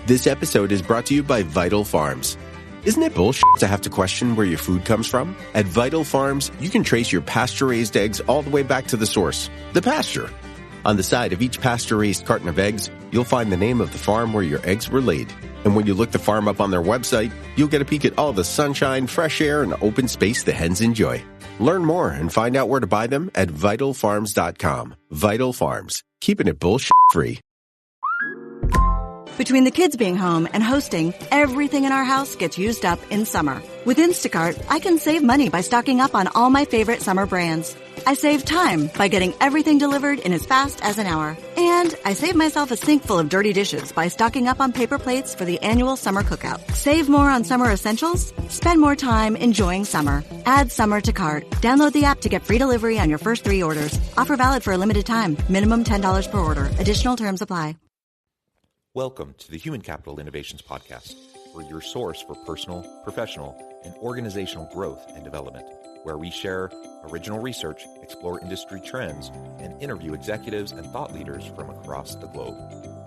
This episode is brought to you by Vital Farms. Isn't it bullshit to have to question where your food comes from? At Vital Farms, you can trace your pasture-raised eggs all the way back to the source, the pasture. On the side of each pasture-raised carton of eggs, you'll find the name of the farm where your eggs were laid. And when you look the farm up on their website, you'll get a peek at all the sunshine, fresh air, and open space the hens enjoy. Learn more and find out where to buy them at vitalfarms.com. Vital Farms, keeping it bullshit-free. Between the kids being home and hosting, everything in our house gets used up in summer. With Instacart, I can save money by stocking up on all my favorite summer brands. I save time by getting everything delivered in as fast as an hour. And I save myself a sink full of dirty dishes by stocking up on paper plates for the annual summer cookout. Save more on summer essentials? Spend more time enjoying summer. Add summer to cart. Download the app to get free delivery on your first 3 orders. Offer valid for a limited time. Minimum $10 per order. Additional terms apply. Welcome to the Human Capital Innovations Podcast. We're your source for personal, professional, and organizational growth and development, where we share original research, explore industry trends, and interview executives and thought leaders from across the globe.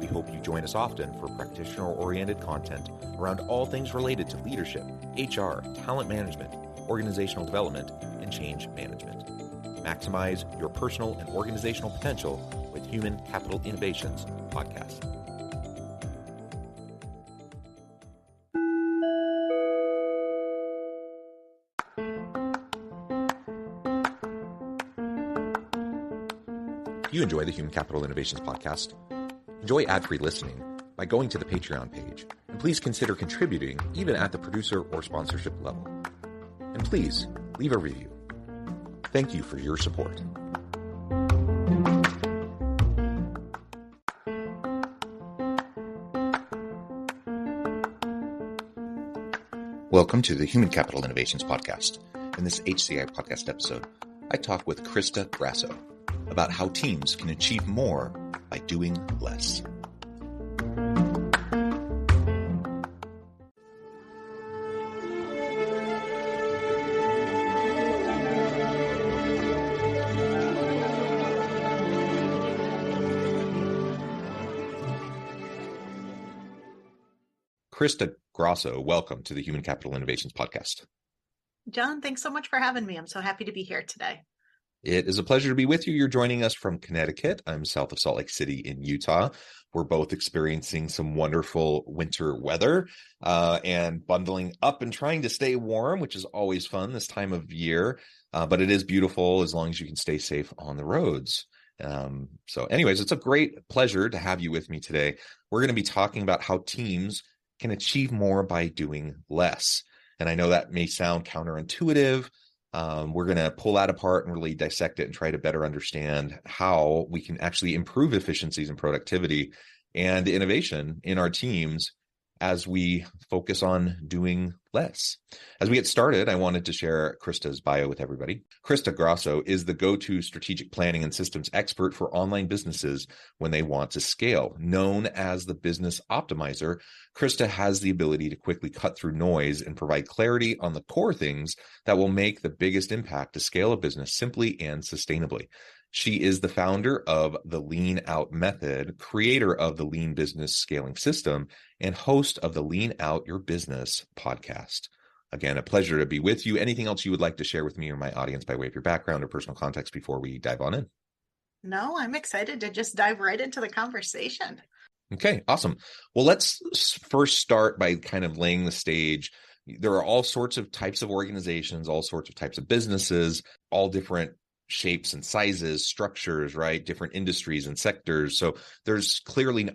We hope you join us often for practitioner-oriented content around all things related to leadership, HR, talent management, organizational development, and change management. Maximize your personal and organizational potential with Human Capital Innovations Podcast. If you enjoy the Human Capital Innovations Podcast, enjoy ad-free listening by going to the Patreon page, and please consider contributing even at the producer or sponsorship level. And please leave a review. Thank you for your support. Welcome to the Human Capital Innovations Podcast. In this HCI podcast episode, I talk with Crista Grasso about how teams can achieve more by doing less. Crista Grasso, welcome to the Human Capital Innovations Podcast. John, thanks so much for having me. I'm so happy to be here today. It is a pleasure to be with you. You're joining us from Connecticut. I'm south of Salt Lake City in Utah. We're both experiencing some wonderful winter weather and bundling up and trying to stay warm, which is always fun this time of year. But it is beautiful as long as you can stay safe on the roads. So anyways, it's a great pleasure to have you with me today. We're going to be talking about how teams can achieve more by doing less. And I know that may sound counterintuitive. We're going to pull that apart and really dissect it and try to better understand how we can actually improve efficiencies and productivity and innovation in our teams as we focus on doing less. As we get started, I wanted to share Crista's bio with everybody. Crista Grasso is the go-to strategic planning and systems expert for online businesses when they want to scale. Known as the business optimizer, Crista has the ability to quickly cut through noise and provide clarity on the core things that will make the biggest impact to scale a business simply and sustainably. She is the founder of the Lean Out Method, creator of the Lean Business Scaling System, and host of the Lean Out Your Business podcast. Again, a pleasure to be with you. Anything else you would like to share with me or my audience by way of your background or personal context before we dive on in? No, I'm excited to just dive right into the conversation. Okay, awesome. Well, let's first start by kind of laying the stage. There are all sorts of types of organizations, all sorts of types of businesses, all different shapes and sizes, structures, right? Different industries and sectors. So there's clearly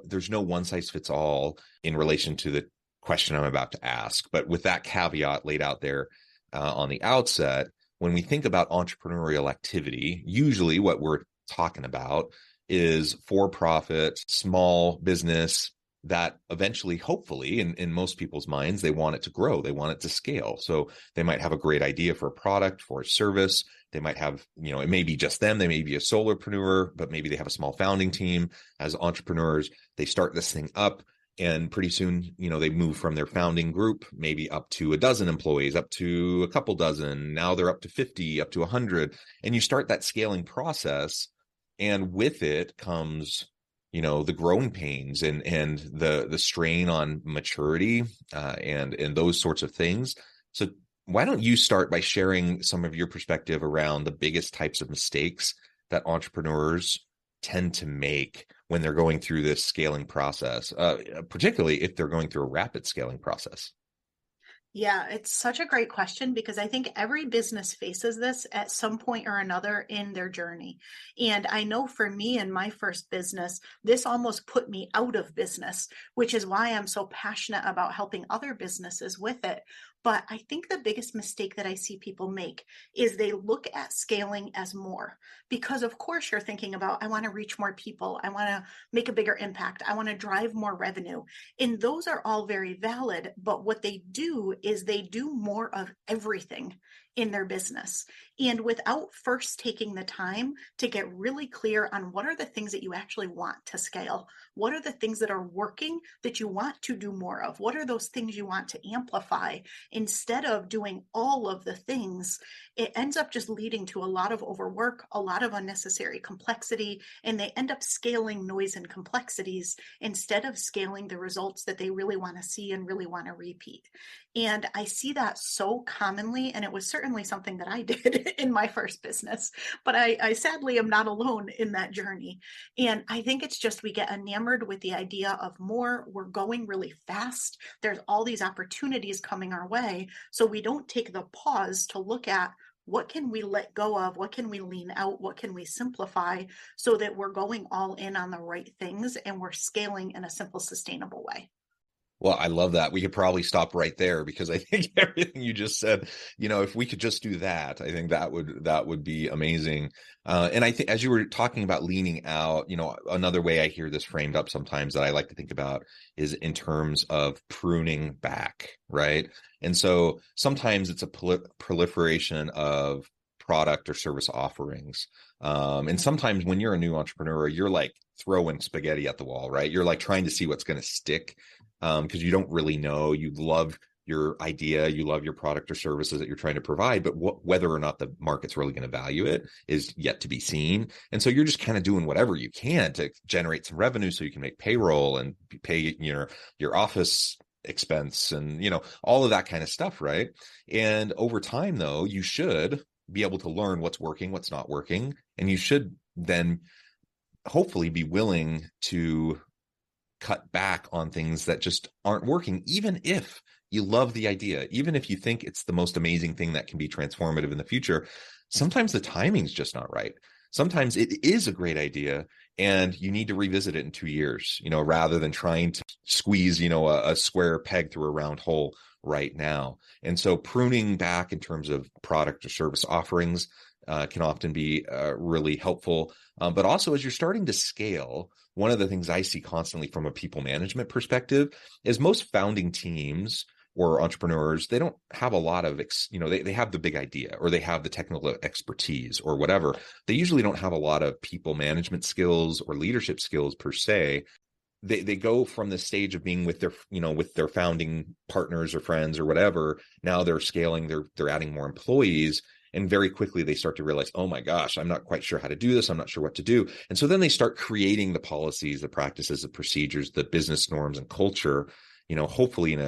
there's no one size fits all in relation to the question I'm about to ask. But with that caveat laid out there on the outset, when we think about entrepreneurial activity, usually what we're talking about is for-profit, small business that eventually, hopefully, in most people's minds, they want it to grow. They want it to scale. So they might have a great idea for a product, for a service. They might have, it may be just them. They may be a solopreneur, but maybe they have a small founding team as entrepreneurs. They start this thing up. And pretty soon, they move from their founding group, maybe up to a dozen employees, up to a couple dozen. Now they're up to 50, up to 100. And you start that scaling process. And with it comes the growing pains and the strain on maturity and those sorts of things. So why don't you start by sharing some of your perspective around the biggest types of mistakes that entrepreneurs tend to make when they're going through this scaling process, particularly if they're going through a rapid scaling process? Yeah, it's such a great question because I think every business faces this at some point or another in their journey. And I know for me in my first business, this almost put me out of business, which is why I'm so passionate about helping other businesses with it. But I think the biggest mistake that I see people make is they look at scaling as more. Because of course you're thinking about, I want to reach more people. I want to make a bigger impact. I want to drive more revenue. And those are all very valid. But what they do is they do more of everything in their business. And without first taking the time to get really clear on what are the things that you actually want to scale, what are the things that are working that you want to do more of, what are those things you want to amplify, instead of doing all of the things, it ends up just leading to a lot of overwork, a lot of unnecessary complexity, and they end up scaling noise and complexities instead of scaling the results that they really want to see and really want to repeat. And I see that so commonly, and it was certainly something that I did in my first business, but I sadly am not alone in that journey. And I think it's just we get enamored with the idea of more, we're going really fast, there's all these opportunities coming our way, so we don't take the pause to look at what can we let go of, what can we lean out, what can we simplify so that we're going all in on the right things and we're scaling in a simple, sustainable way. Well, I love that. We could probably stop right there because I think everything you just said, if we could just do that, I think that would be amazing. And I think as you were talking about leaning out, another way I hear this framed up sometimes that I like to think about is in terms of pruning back, right? And so sometimes it's a proliferation of product or service offerings. And sometimes when you're a new entrepreneur, you're like throwing spaghetti at the wall, right? You're like trying to see what's going to stick. Because you don't really know. You love your idea, you love your product or services that you're trying to provide, but whether or not the market's really going to value it is yet to be seen. And so you're just kind of doing whatever you can to generate some revenue so you can make payroll and pay your office expense and all of that kind of stuff, right? And over time, though, you should be able to learn what's working, what's not working, and you should then hopefully be willing to cut back on things that just aren't working, even if you love the idea, even if you think it's the most amazing thing that can be transformative in the future. Sometimes the timing's just not right. Sometimes it is a great idea and you need to revisit it in 2 years, rather than trying to squeeze, a square peg through a round hole right now. And so pruning back in terms of product or service offerings can often be really helpful. But also as you're starting to scale, one of the things I see constantly from a people management perspective is most founding teams or entrepreneurs, they don't have a lot of, they have the big idea or they have the technical expertise or whatever. They usually don't have a lot of people management skills or leadership skills per se. They go from the stage of being with their founding partners or friends or whatever. Now they're scaling, they're adding more employees. And very quickly they start to realize, oh my gosh, I'm not quite sure how to do this. I'm not sure what to do. And so then they start creating the policies, the practices, the procedures, the business norms and culture, hopefully in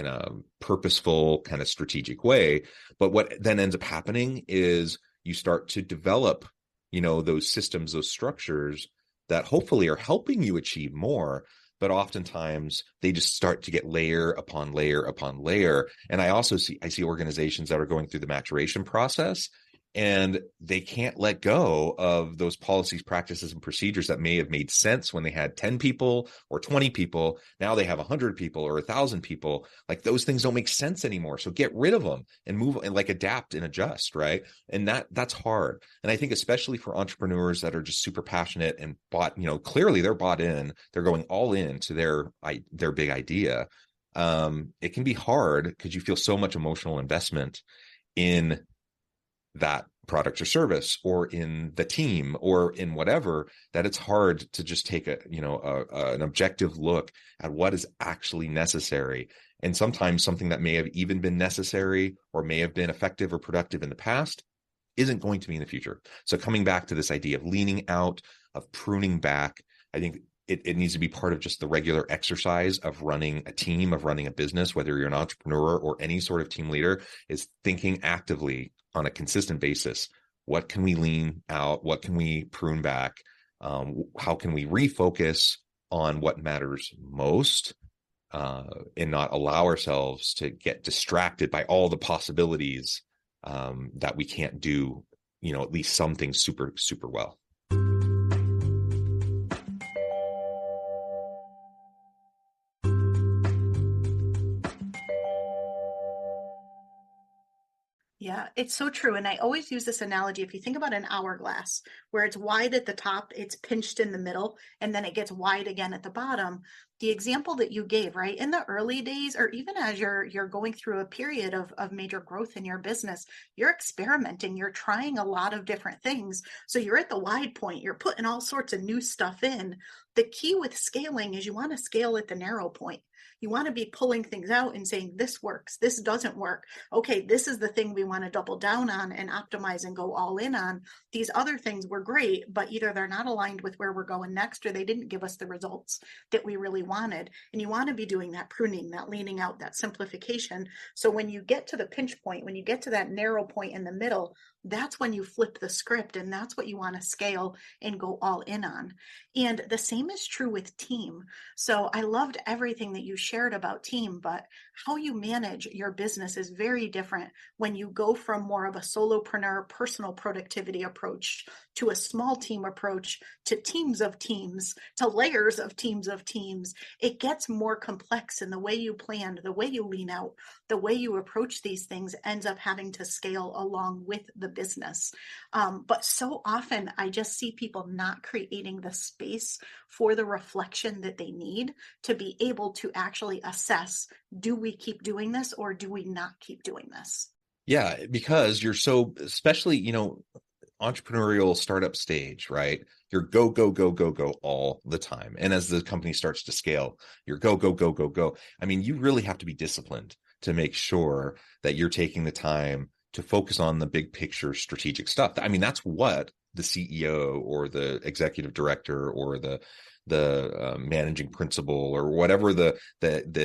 a purposeful kind of strategic way. But what then ends up happening is you start to develop, those systems, those structures that hopefully are helping you achieve more. But oftentimes they just start to get layer upon layer upon layer. And I see organizations that are going through the maturation process and they can't let go of those policies, practices, and procedures that may have made sense when they had 10 people or 20 people. Now they have 100 people or 1,000 people. Like those things don't make sense anymore. So get rid of them and move and like adapt and adjust, right? And that's hard. And I think especially for entrepreneurs that are just super passionate and bought, clearly they're bought in, they're going all in to their big idea. It can be hard because you feel so much emotional investment in that product or service or in the team or in whatever, that it's hard to just take an objective look at what is actually necessary. And sometimes something that may have even been necessary or may have been effective or productive in the past isn't going to be in the future. So coming back to this idea of leaning out, of pruning back, I think it needs to be part of just the regular exercise of running a team, of running a business, whether you're an entrepreneur or any sort of team leader, is thinking actively on a consistent basis. What can we lean out? What can we prune back? How can we refocus on what matters most, and not allow ourselves to get distracted by all the possibilities that we can't do, at least something super, super well. Yeah, it's so true. And I always use this analogy. If you think about an hourglass where it's wide at the top, it's pinched in the middle, and then it gets wide again at the bottom. The example that you gave, right? In the early days, or even as you're going through a period of major growth in your business, you're experimenting, you're trying a lot of different things. So you're at the wide point, you're putting all sorts of new stuff in. The key with scaling is you want to scale at the narrow point. You want to be pulling things out and saying, this works, this doesn't work. Okay, this is the thing we want to double down on and optimize and go all in on. These other things were great, but either they're not aligned with where we're going next, or they didn't give us the results that we really wanted. And you want to be doing that pruning, that leaning out, that simplification. So when you get to the pinch point, when you get to that narrow point in the middle, that's when you flip the script, and that's what you want to scale and go all in on. And the same is true with team. So I loved everything that you shared about team, but how you manage your business is very different when you go from more of a solopreneur personal productivity approach to a small team approach, to teams of teams, to layers of teams of teams. It gets more complex, and the way you plan, the way you lean out, the way you approach these things ends up having to scale along with the business. But so often I just see people not creating the space for the reflection that they need to be able to actually assess, do we keep doing this or do we not keep doing this? Yeah, because you're so, especially, entrepreneurial startup stage, right? You're go, go, go, go, go all the time. And as the company starts to scale, you're go, go, go, go, go. I mean, you really have to be disciplined to make sure that you're taking the time to focus on the big picture strategic stuff. I mean, that's what the CEO or the executive director or the managing principal or whatever the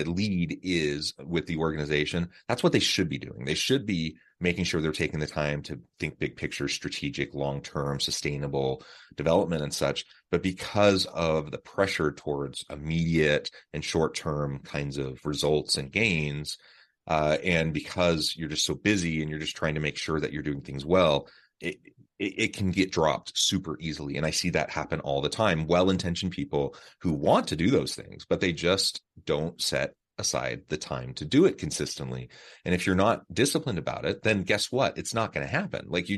lead is with the organization, that's what they should be doing. They should be making sure they're taking the time to think big picture, strategic, long-term, sustainable development and such. But because of the pressure towards immediate and short-term kinds of results and gains, and because you're just so busy and you're just trying to make sure that you're doing things well, it can get dropped super easily. And I see that happen all the time. Well-intentioned people who want to do those things, but they just don't set aside the time to do it consistently. And if you're not disciplined about it, then guess what? It's not going to happen. Like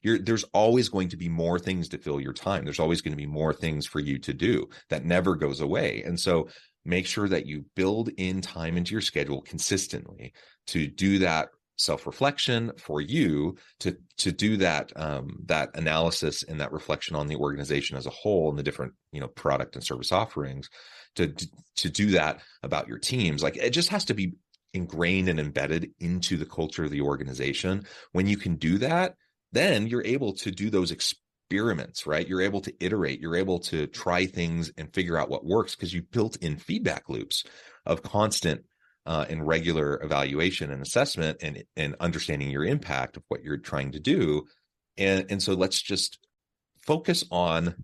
there's always going to be more things to fill your time. There's always going to be more things for you to do. That never goes away. And so make sure that you build in time into your schedule consistently to do that self-reflection for you, to do that that analysis and that reflection on the organization as a whole and the different product and service offerings, to do that about your teams. Like, it just has to be ingrained and embedded into the culture of the organization. When you can do that, then you're able to do those experiments, right? You're able to iterate, you're able to try things and figure out what works, because you built in feedback loops of constant and regular evaluation and assessment and understanding your impact of what you're trying to do. And so let's just focus on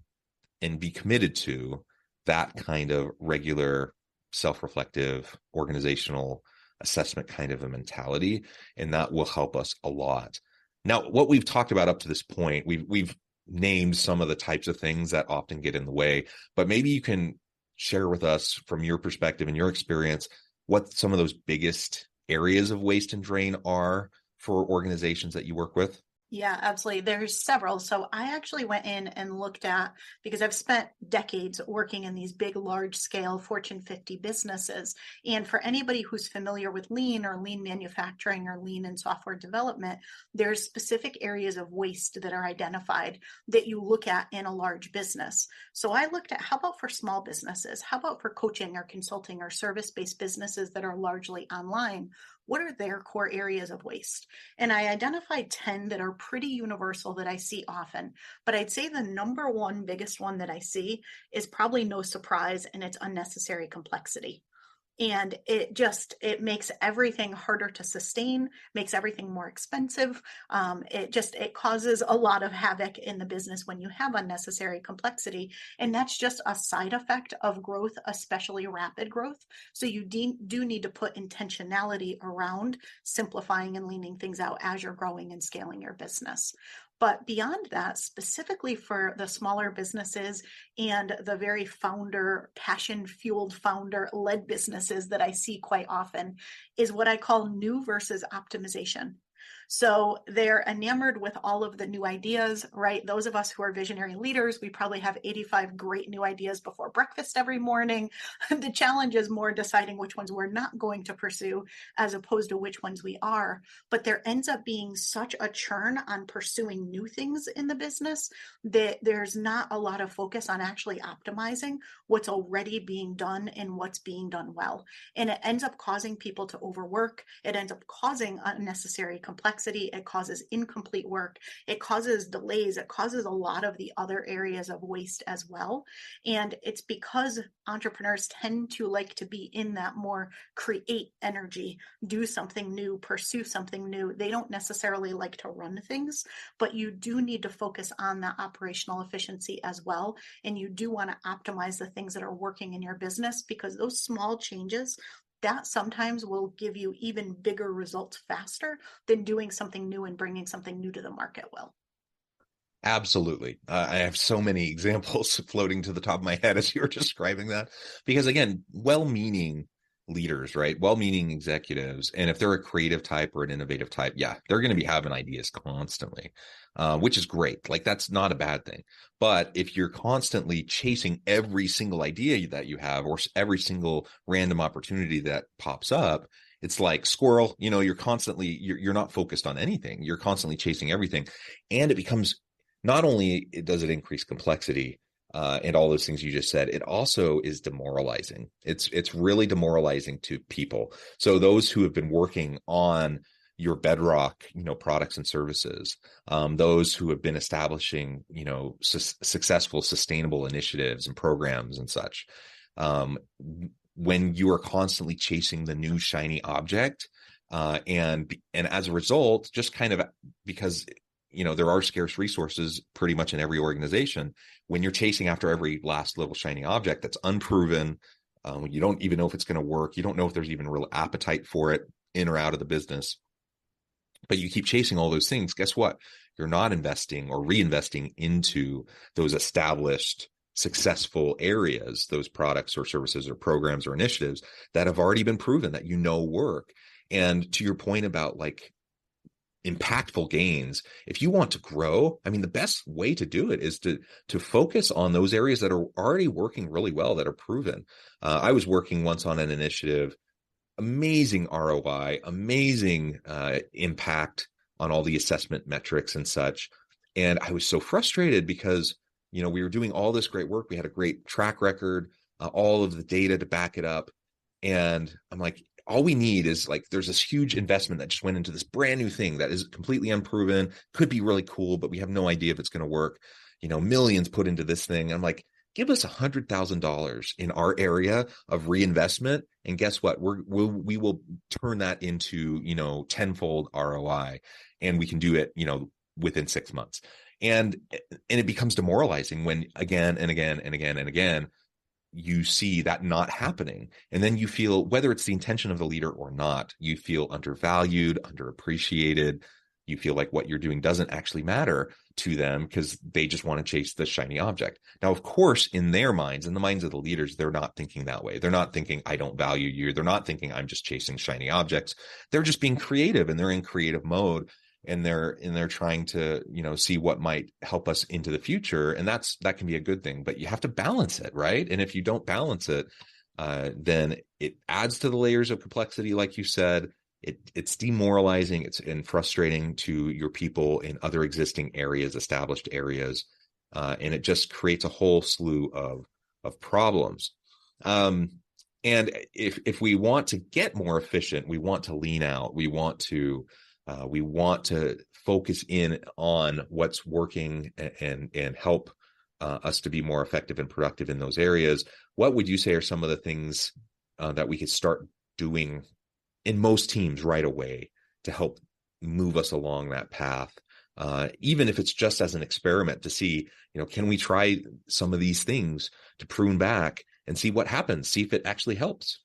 and be committed to that kind of regular, self-reflective, organizational assessment kind of a mentality. And that will help us a lot. Now, what we've talked about up to this point, we've named some of the types of things that often get in the way, but maybe you can share with us from your perspective and your experience what some of those biggest areas of waste and drain are for organizations that you work with. Yeah, absolutely. There's several. So I actually went in and looked at, because I've spent decades working in these big, large scale Fortune 50 businesses. And for anybody who's familiar with lean or lean manufacturing or lean in software development, there's specific areas of waste that are identified that you look at in a large business. So I looked at, how about for small businesses? How about for coaching or consulting or service-based businesses that are largely online? what are their core areas of waste? And I identified 10 that are pretty universal that I see often. But I'd say the number one biggest one that I see is probably no surprise, and it's unnecessary complexity. And it makes everything harder to sustain, makes everything more expensive. It causes a lot of havoc in the business when you have unnecessary complexity. And that's just a side effect of growth, especially rapid growth. So you do need to put intentionality around simplifying and leaning things out as you're growing and scaling your business. But beyond that, specifically for the smaller businesses and the very passion-fueled founder-led businesses that I see quite often, is what I call new versus optimization. So they're enamored with all of the new ideas, right? Those of us who are visionary leaders, we probably have 85 great new ideas before breakfast every morning. The challenge is more deciding which ones we're not going to pursue as opposed to which ones we are. But there ends up being such a churn on pursuing new things in the business that there's not a lot of focus on actually optimizing what's already being done and what's being done well. And it ends up causing people to overwork. It ends up causing unnecessary complexity. It causes incomplete work. It causes delays. It causes a lot of the other areas of waste as well. And it's because entrepreneurs tend to like to be in that more create energy, do something new, pursue something new. They don't necessarily like to run things, but you do need to focus on that operational efficiency as well. And you do want to optimize the things that are working in your business, because those small changes that sometimes will give you even bigger results faster than doing something new and bringing something new to the market will. Absolutely. I have so many examples floating to the top of my head as you were describing that, because again, well-meaning leaders, right? Well-meaning executives. And if they're a creative type or an innovative type, yeah, they're going to be having ideas constantly, which is great. Like, that's not a bad thing. But if you're constantly chasing every single idea that you have, or every single random opportunity that pops up, it's like squirrel, you're not focused on anything. You're constantly chasing everything. And it becomes, not only does it increase complexity, and all those things you just said, it also is demoralizing. It's really demoralizing to people. So those who have been working on your bedrock, products and services, those who have been establishing, successful, sustainable initiatives and programs and such, when you are constantly chasing the new shiny object, and as a result, just kind of because there are scarce resources pretty much in every organization. When you're chasing after every last little shiny object that's unproven, you don't even know if it's going to work. You don't know if there's even real appetite for it in or out of the business. But you keep chasing all those things. Guess what? You're not investing or reinvesting into those established, successful areas, those products or services or programs or initiatives that have already been proven that work. And to your point about like impactful gains, if you want to grow, the best way to do it is to focus on those areas that are already working really well, that are proven. I was working once on an initiative, amazing ROI, amazing impact on all the assessment metrics and such. And I was so frustrated because, we were doing all this great work. We had a great track record, all of the data to back it up. And I'm like, all we need is there's this huge investment that just went into this brand new thing that is completely unproven, could be really cool, but we have no idea if it's going to work. Millions put into this thing. I'm like, give us $100,000 in our area of reinvestment. And guess what? We will turn that into, tenfold ROI, and we can do it, within 6 months. And it becomes demoralizing when again and again and again and again, you see that not happening. And then you feel, whether it's the intention of the leader or not, you feel undervalued, underappreciated. You feel like what you're doing doesn't actually matter to them because they just want to chase the shiny object. Now, of course, in their minds, in the minds of the leaders, they're not thinking that way. They're not thinking, I don't value you. They're not thinking, I'm just chasing shiny objects. They're just being creative, and they're in creative mode. And they're trying to, see what might help us into the future. And that can be a good thing, but you have to balance it, right? And if you don't balance it, then it adds to the layers of complexity, like you said. It's demoralizing, and frustrating to your people in other existing areas, established areas, and it just creates a whole slew of problems. And if we want to get more efficient, we want to lean out, we want to focus in on what's working and help us to be more effective and productive in those areas. What would you say are some of the things that we could start doing in most teams right away to help move us along that path? Even if it's just as an experiment to see, can we try some of these things to prune back and see what happens, see if it actually helps.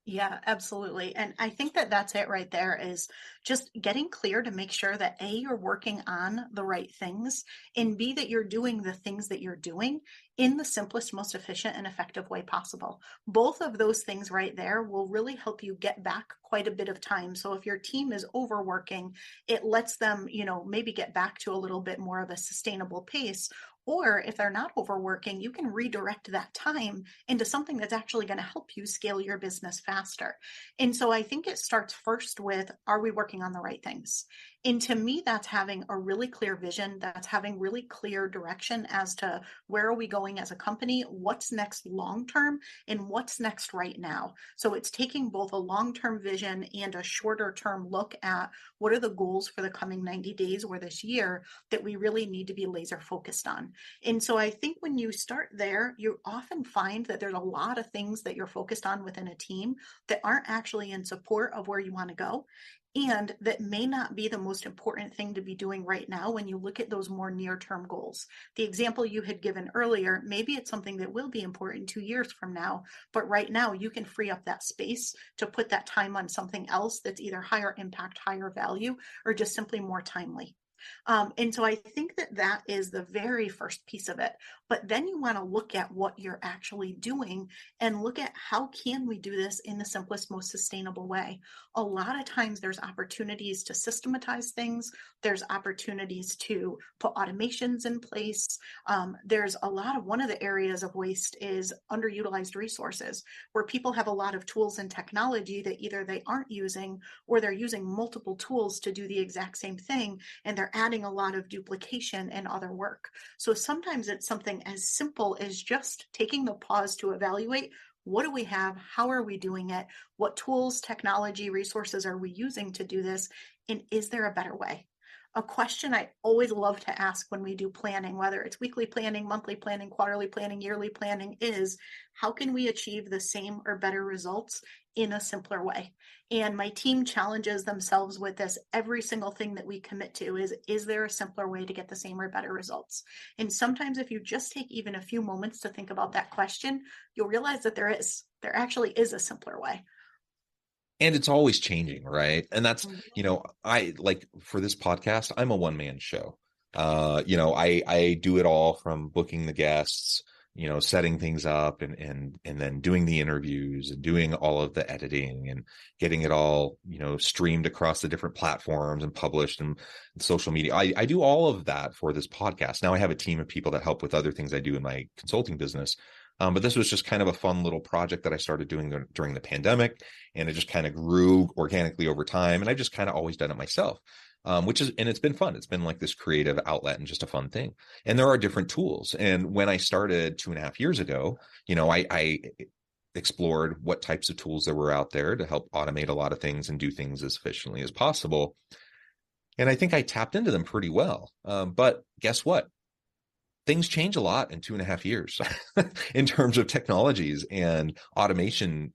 Yeah, absolutely. And I think that that's it right there, is just getting clear to make sure that A, you're working on the right things, and B, that you're doing the things that you're doing in the simplest, most efficient and effective way possible. Both of those things right there will really help you get back quite a bit of time. So if your team is overworking, it lets them, maybe get back to a little bit more of a sustainable pace. Or if they're not overworking, you can redirect that time into something that's actually going to help you scale your business faster. And so I think it starts first with, are we working on the right things? And to me, that's having a really clear vision. That's having really clear direction as to where are we going as a company, what's next long-term, and what's next right now. So it's taking both a long-term vision and a shorter-term look at what are the goals for the coming 90 days or this year that we really need to be laser focused on. And so I think when you start there, you often find that there's a lot of things that you're focused on within a team that aren't actually in support of where you want to go, and that may not be the most important thing to be doing right now when you look at those more near-term goals. The example you had given earlier, maybe it's something that will be important 2 years from now, but right now you can free up that space to put that time on something else that's either higher impact, higher value, or just simply more timely. And so I think that that is the very first piece of it. But then you want to look at what you're actually doing and look at how can we do this in the simplest, most sustainable way. A lot of times there's opportunities to systematize things. There's opportunities to put automations in place. There's a lot of, one of the areas of waste is underutilized resources, where people have a lot of tools and technology that either they aren't using, or they're using multiple tools to do the exact same thing, and they're adding a lot of duplication and other work. So sometimes it's something as simple as just taking the pause to evaluate, what do we have? How are we doing it? What tools, technology, resources are we using to do this? And is there a better way? A question I always love to ask when we do planning, whether it's weekly planning, monthly planning, quarterly planning, yearly planning, is how can we achieve the same or better results in a simpler way? And my team challenges themselves with this. Every single thing that we commit to is there a simpler way to get the same or better results? And sometimes if you just take even a few moments to think about that question, you'll realize that there actually is a simpler way. And it's always changing, right? And that's, I like, for this podcast, I'm a one-man show. I do it all, from booking the guests, setting things up, and then doing the interviews and doing all of the editing and getting it all, streamed across the different platforms and published and social media. I do all of that for this podcast. Now I have a team of people that help with other things I do in my consulting business. But this was just kind of a fun little project that I started doing during the pandemic, and it just kind of grew organically over time. And I've just kind of always done it myself, and it's been fun. It's been like this creative outlet and just a fun thing. And there are different tools. And when I started 2.5 years ago, I explored what types of tools there were out there to help automate a lot of things and do things as efficiently as possible. And I think I tapped into them pretty well. But guess what? Things change a lot in 2.5 years in terms of technologies and automation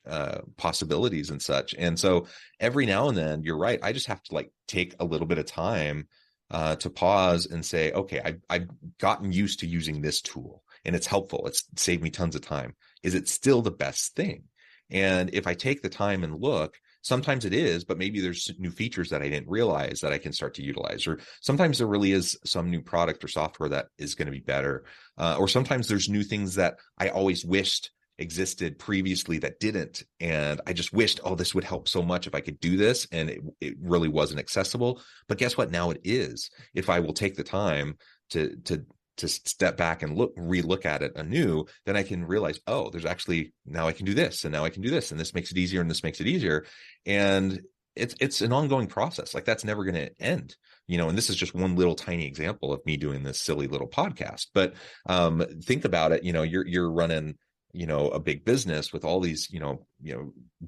possibilities and such. And so every now and then, you're right, I just have to take a little bit of time to pause and say, okay, I've gotten used to using this tool and it's helpful. It's saved me tons of time. Is it still the best thing? And if I take the time and look, sometimes it is, but maybe there's new features that I didn't realize that I can start to utilize. Or sometimes there really is some new product or software that is going to be better. Or sometimes there's new things that I always wished existed previously that didn't. And I just wished, this would help so much if I could do this. And it really wasn't accessible. But guess what? Now it is. If I will take the time to step back and relook at it anew, then I can realize, there's actually, now I can do this, and now I can do this, and this makes it easier, and this makes it easier. And it's an ongoing process. Like that's never going to end, and this is just one little tiny example of me doing this silly little podcast. But think about it, you're running, a big business with all these,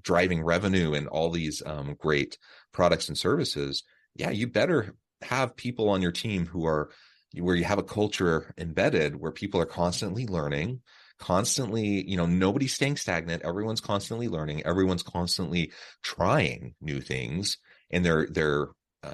driving revenue and all these great products and services. Yeah, you better have people on your team where you have a culture embedded where people are constantly learning, constantly, nobody's staying stagnant. Everyone's constantly learning. Everyone's constantly trying new things, and they're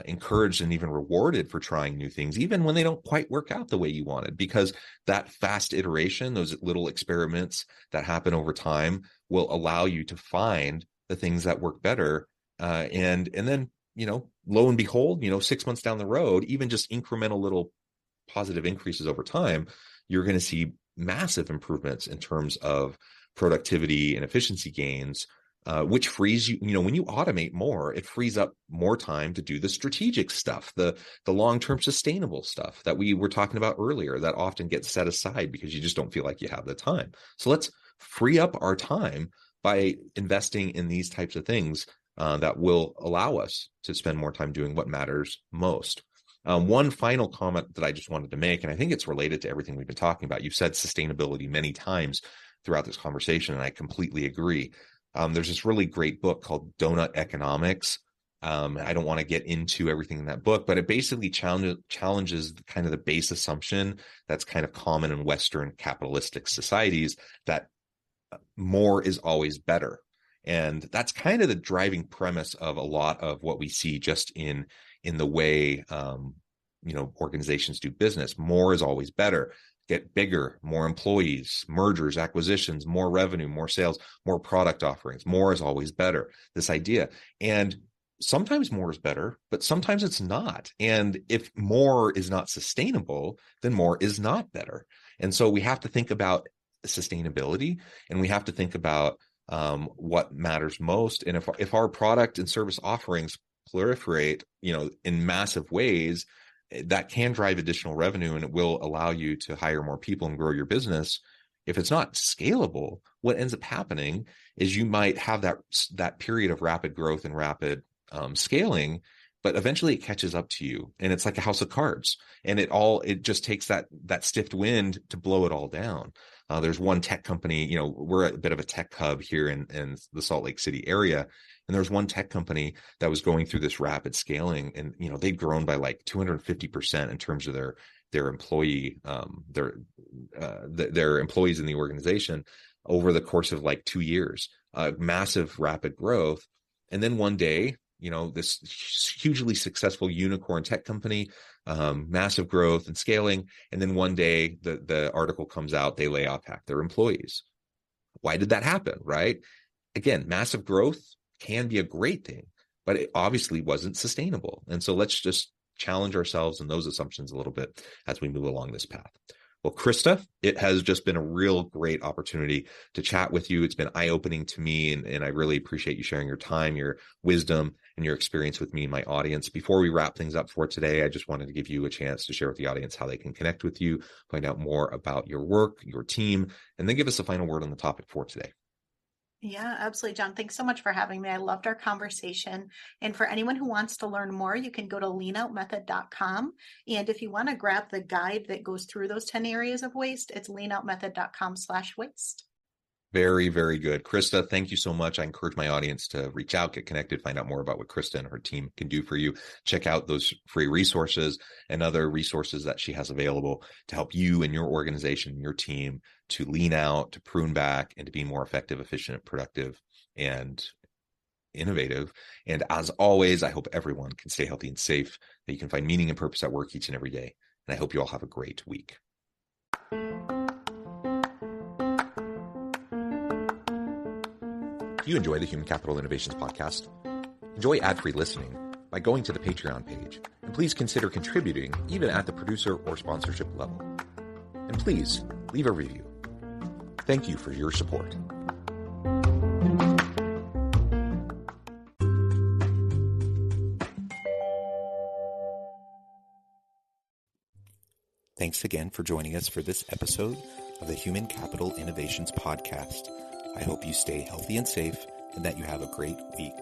encouraged and even rewarded for trying new things, even when they don't quite work out the way you wanted, because that fast iteration, those little experiments that happen over time will allow you to find the things that work better. And then, lo and behold, 6 months down the road, even just incremental little positive increases over time, you're going to see massive improvements in terms of productivity and efficiency gains, which frees you, when you automate more, it frees up more time to do the strategic stuff, the long-term sustainable stuff that we were talking about earlier that often gets set aside because you just don't feel like you have the time. So let's free up our time by investing in these types of things that will allow us to spend more time doing what matters most. One final comment that I just wanted to make, and I think it's related to everything we've been talking about. You've said sustainability many times throughout this conversation, and I completely agree. There's this really great book called Donut Economics. I don't want to get into everything in that book, but it basically challenges kind of the base assumption that's kind of common in Western capitalistic societies, that more is always better. And that's kind of the driving premise of a lot of what we see just in the way, organizations do business. More is always better. Get bigger, more employees, mergers, acquisitions, more revenue, more sales, more product offerings. More is always better. This idea. And sometimes more is better, but sometimes it's not. And if more is not sustainable, then more is not better. And so we have to think about sustainability, and we have to think about what matters most. And if our product and service offerings proliferate, in massive ways, that can drive additional revenue, and it will allow you to hire more people and grow your business. If it's not scalable, what ends up happening is you might have that period of rapid growth and rapid scaling, but eventually it catches up to you, and it's like a house of cards, and it just takes that stiff wind to blow it all down. There's one tech company, we're a bit of a tech hub here in the Salt Lake City area. And there's one tech company that was going through this rapid scaling, and, they'd grown by like 250% in terms of their employee, their employees in the organization over the course of like 2 years, massive rapid growth. And then one day, this hugely successful unicorn tech company, massive growth and scaling. And then one day the article comes out, they lay off half their employees. Why did that happen? Right? Again, massive growth can be a great thing, but it obviously wasn't sustainable. And so let's just challenge ourselves and those assumptions a little bit as we move along this path. Well, Crista, it has just been a real great opportunity to chat with you. It's been eye-opening to me, and I really appreciate you sharing your time, your wisdom, and your experience with me and my audience. Before we wrap things up for today, I just wanted to give you a chance to share with the audience how they can connect with you, find out more about your work, your team, and then give us a final word on the topic for today. Yeah, absolutely, John. Thanks so much for having me. I loved our conversation. And for anyone who wants to learn more, you can go to leanoutmethod.com. And if you want to grab the guide that goes through those 10 areas of waste, it's leanoutmethod.com/waste. Very, very good. Crista, thank you so much. I encourage my audience to reach out, get connected, find out more about what Crista and her team can do for you. Check out those free resources and other resources that she has available to help you and your organization, your team, to lean out, to prune back, and to be more effective, efficient, productive, and innovative. And as always, I hope everyone can stay healthy and safe, that you can find meaning and purpose at work each and every day. And I hope you all have a great week. Do you enjoy the Human Capital Innovations podcast? Enjoy ad-free listening by going to the Patreon page, and please consider contributing even at the producer or sponsorship level. And please leave a review. Thank you for your support. Thanks again for joining us for this episode of the Human Capital Innovations podcast. I hope you stay healthy and safe, and that you have a great week.